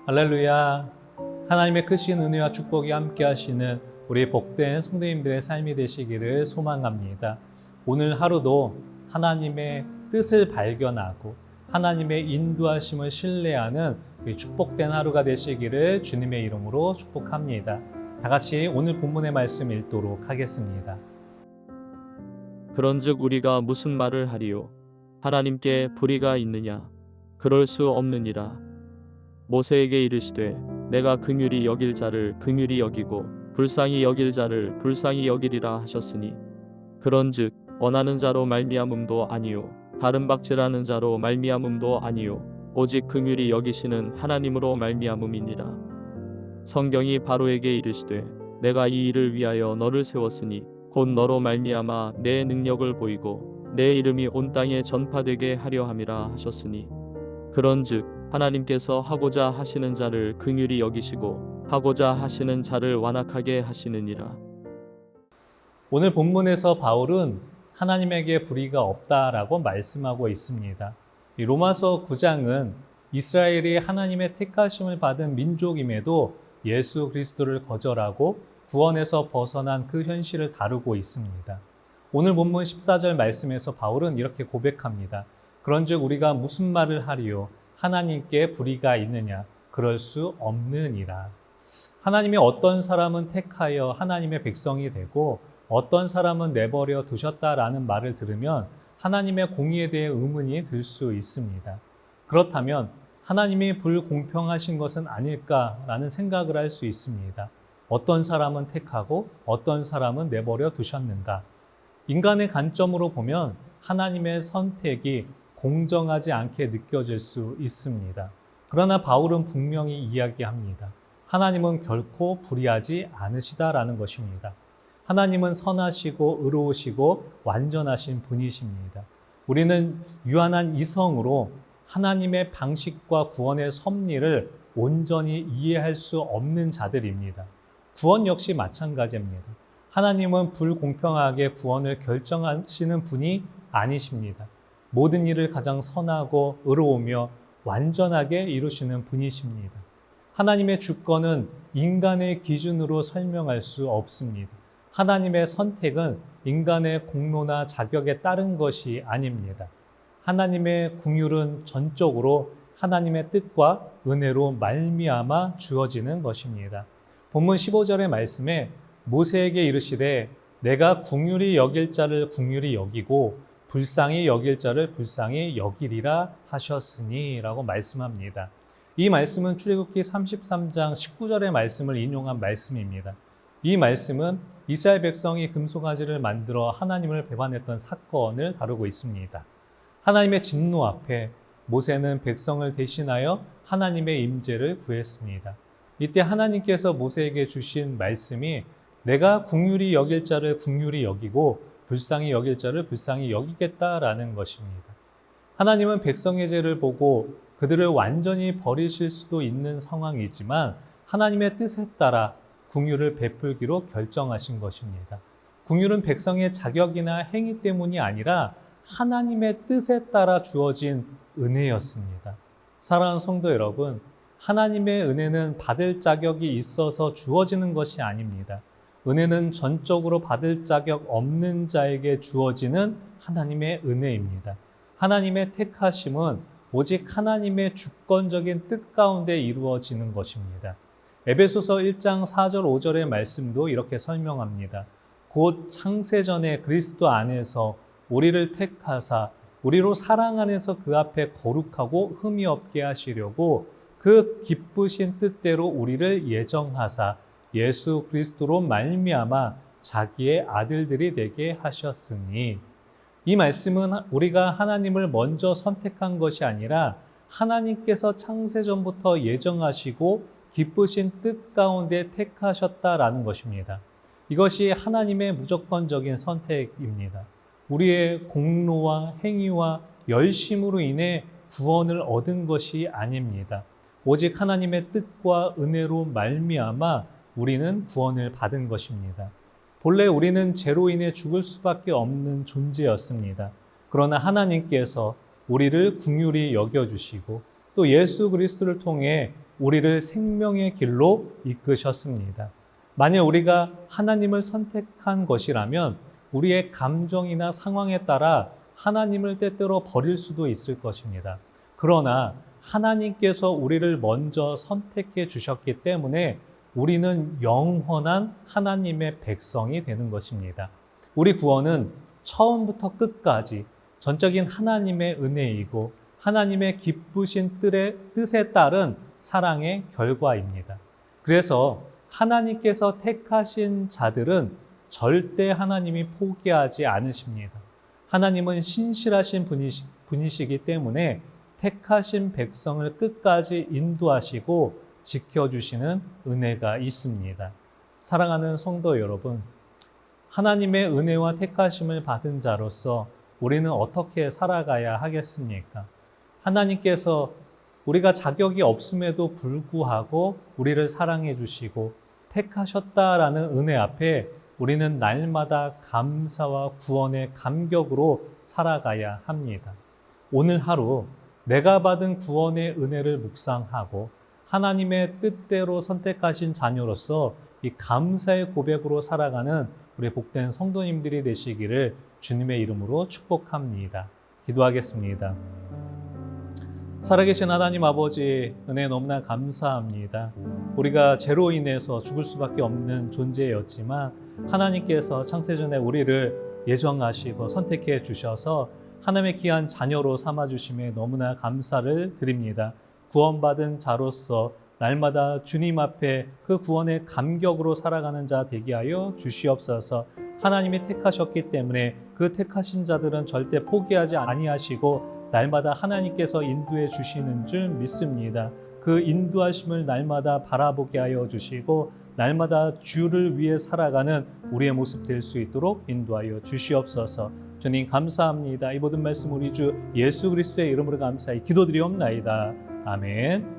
할렐루야. 하나님의 크신 은혜와 축복이 함께 하시는 우리 복된 성도님들의 삶이 되시기를 소망합니다. 오늘 하루도 하나님의 뜻을 발견하고 하나님의 인도하심을 신뢰하는 축복된 하루가 되시기를 주님의 이름으로 축복합니다. 다 같이 오늘 본문의 말씀 읽도록 하겠습니다. 그런즉 우리가 무슨 말을 하리요? 하나님께 불의가 있느냐? 그럴 수 없느니라. 모세에게 이르시되 내가 긍휼히 여길 자를 긍휼히 여기고 불쌍히 여길 자를 불쌍히 여기리라 하셨으니 그런즉 원하는 자로 말미암음도 아니요 다른 박질하는 자로 말미암음도 아니요 오직 긍휼히 여기시는 하나님으로 말미암음이니라. 성경이 바로에게 이르시되 내가 이 일을 위하여 너를 세웠으니 곧 너로 말미암아 내 능력을 보이고 내 이름이 온 땅에 전파되게 하려 함이라 하셨으니 그런즉 하나님께서 하고자 하시는 자를 긍휼히 여기시고 하고자 하시는 자를 완악하게 하시느니라. 오늘 본문에서 바울은 하나님에게 불의가 없다라고 말씀하고 있습니다. 이 로마서 9장은 이스라엘이 하나님의 택하심을 받은 민족임에도 예수 그리스도를 거절하고 구원에서 벗어난 그 현실을 다루고 있습니다. 오늘 본문 14절 말씀에서 바울은 이렇게 고백합니다. 그런즉 우리가 무슨 말을 하리요? 하나님께 불의가 있느냐? 그럴 수 없느니라. 하나님이 어떤 사람은 택하여 하나님의 백성이 되고 어떤 사람은 내버려 두셨다라는 말을 들으면 하나님의 공의에 대해 의문이 들 수 있습니다. 그렇다면 하나님이 불공평하신 것은 아닐까라는 생각을 할 수 있습니다. 어떤 사람은 택하고 어떤 사람은 내버려 두셨는가? 인간의 관점으로 보면 하나님의 선택이 공정하지 않게 느껴질 수 있습니다. 그러나 바울은 분명히 이야기합니다. 하나님은 결코 불의하지 않으시다라는 것입니다. 하나님은 선하시고 의로우시고 완전하신 분이십니다. 우리는 유한한 이성으로 하나님의 방식과 구원의 섭리를 온전히 이해할 수 없는 자들입니다. 구원 역시 마찬가지입니다. 하나님은 불공평하게 구원을 결정하시는 분이 아니십니다. 모든 일을 가장 선하고 의로우며 완전하게 이루시는 분이십니다. 하나님의 주권은 인간의 기준으로 설명할 수 없습니다. 하나님의 선택은 인간의 공로나 자격에 따른 것이 아닙니다. 하나님의 긍휼은 전적으로 하나님의 뜻과 은혜로 말미암아 주어지는 것입니다. 본문 15절의 말씀에 모세에게 이르시되 내가 긍휼히 여길 자를 긍휼히 여기고 불쌍히 여길 자를 불쌍히 여기리라 하셨으니 라고 말씀합니다. 이 말씀은 출애굽기 33장 19절의 말씀을 인용한 말씀입니다. 이 말씀은 이스라엘 백성이 금송아지를 만들어 하나님을 배반했던 사건을 다루고 있습니다. 하나님의 진노 앞에 모세는 백성을 대신하여 하나님의 임재를 구했습니다. 이때 하나님께서 모세에게 주신 말씀이 내가 긍휼히 여길 자를 긍휼히 여기고 불쌍히 여길 자를 불쌍히 여기겠다라는 것입니다. 하나님은 백성의 죄를 보고 그들을 완전히 버리실 수도 있는 상황이지만 하나님의 뜻에 따라 긍휼을 베풀기로 결정하신 것입니다. 긍휼은 백성의 자격이나 행위 때문이 아니라 하나님의 뜻에 따라 주어진 은혜였습니다. 사랑하는 성도 여러분, 하나님의 은혜는 받을 자격이 있어서 주어지는 것이 아닙니다. 은혜는 전적으로 받을 자격 없는 자에게 주어지는 하나님의 은혜입니다. 하나님의 택하심은 오직 하나님의 주권적인 뜻 가운데 이루어지는 것입니다. 에베소서 1장 4절 5절의 말씀도 이렇게 설명합니다. 곧 창세전에 그리스도 안에서 우리를 택하사 우리로 사랑 안에서 그 앞에 거룩하고 흠이 없게 하시려고 그 기쁘신 뜻대로 우리를 예정하사 예수 그리스도로 말미암아 자기의 아들들이 되게 하셨으니, 이 말씀은 우리가 하나님을 먼저 선택한 것이 아니라 하나님께서 창세전부터 예정하시고 기쁘신 뜻 가운데 택하셨다라는 것입니다. 이것이 하나님의 무조건적인 선택입니다. 우리의 공로와 행위와 열심으로 인해 구원을 얻은 것이 아닙니다. 오직 하나님의 뜻과 은혜로 말미암아 우리는 구원을 받은 것입니다. 본래 우리는 죄로 인해 죽을 수밖에 없는 존재였습니다. 그러나 하나님께서 우리를 긍휼히 여겨주시고 또 예수 그리스도를 통해 우리를 생명의 길로 이끄셨습니다. 만약 우리가 하나님을 선택한 것이라면 우리의 감정이나 상황에 따라 하나님을 때때로 버릴 수도 있을 것입니다. 그러나 하나님께서 우리를 먼저 선택해 주셨기 때문에 우리는 영원한 하나님의 백성이 되는 것입니다. 우리 구원은 처음부터 끝까지 전적인 하나님의 은혜이고 하나님의 기쁘신 뜻에 따른 사랑의 결과입니다. 그래서 하나님께서 택하신 자들은 절대 하나님이 포기하지 않으십니다. 하나님은 신실하신 분이시기 때문에 택하신 백성을 끝까지 인도하시고 지켜주시는 은혜가 있습니다. 사랑하는 성도 여러분, 하나님의 은혜와 택하심을 받은 자로서 우리는 어떻게 살아가야 하겠습니까? 하나님께서 우리가 자격이 없음에도 불구하고 우리를 사랑해 주시고 택하셨다라는 은혜 앞에 우리는 날마다 감사와 구원의 감격으로 살아가야 합니다. 오늘 하루 내가 받은 구원의 은혜를 묵상하고 하나님의 뜻대로 선택하신 자녀로서 이 감사의 고백으로 살아가는 우리 복된 성도님들이 되시기를 주님의 이름으로 축복합니다. 기도하겠습니다. 살아계신 하나님 아버지, 은혜 너무나 감사합니다. 우리가 죄로 인해서 죽을 수밖에 없는 존재였지만 하나님께서 창세전에 우리를 예정하시고 선택해 주셔서 하나님의 귀한 자녀로 삼아주심에 너무나 감사를 드립니다. 구원받은 자로서 날마다 주님 앞에 그 구원의 감격으로 살아가는 자 되게 하여 주시옵소서. 하나님이 택하셨기 때문에 그 택하신 자들은 절대 포기하지 아니하시고 날마다 하나님께서 인도해 주시는 줄 믿습니다. 그 인도하심을 날마다 바라보게 하여 주시고 날마다 주를 위해 살아가는 우리의 모습 될 수 있도록 인도하여 주시옵소서. 주님 감사합니다. 이 모든 말씀 우리 주 예수 그리스도의 이름으로 감사히 기도드리옵나이다. 아멘.